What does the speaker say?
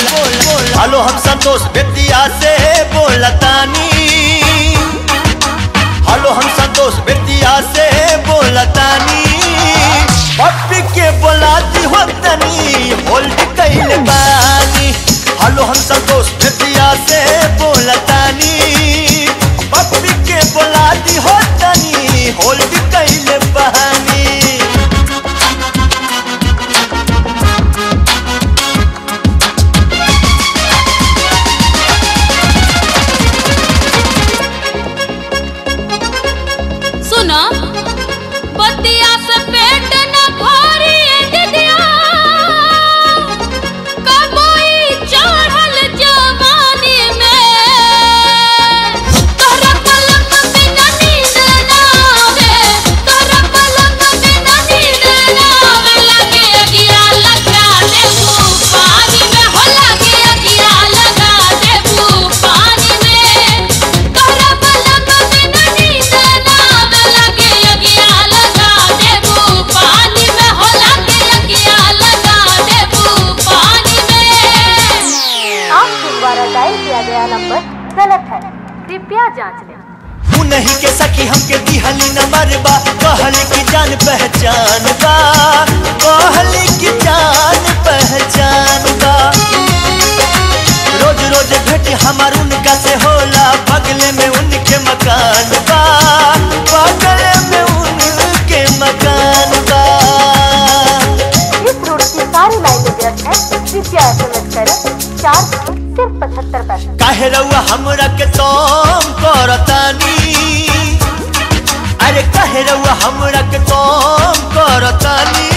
Hello हम संतोष बेतिया से बोलतानी। हेलो हम संतोष बेतिया से बोलतानी। पप्पी के बोलाती हो तनी होल्ड कैले बानी। हेलो हम संतोष बेतिया से बोलतानी। पप्पी के बोलाती हो तनी होल्ड कैले बानी। सुना बतिया से पेट न भरी दिदिया, कबोई चढ़ल जवानी में। तोहरा पलंग बिना नींद ना आवे, तोहरा पलंग बिना नींद ना आवे। लगे अगिया लगा देबू पानी में, हो लगे अगिया लगा देबू पानी में। तोहरा पलंग बिना नींद ना आवे, लगे अगिया लगा देबू पानी में, हो लगे अगिया लगा देबू पानी में। आपके द्वारा डायल किया गया नंबर गलत है, कृपया जांच लें। तू नहीं के सकी हमके दिहली नंबर बा, कहली की जान पहचान बा, कहली की जान पहचान बा। रोज रोज भेंट हमार उनका से होला, बगले में उनके मकान बा, बगले में उनके मकान बा। इस रूट की सारी लाइनें व्यस्त हैं, कृपया SMS करें 4 सिर्फ 75 पैसे। काहे रउआ हमरा के तोम करतानी। अरे काहे रउआ हमरा के तोम करतानी।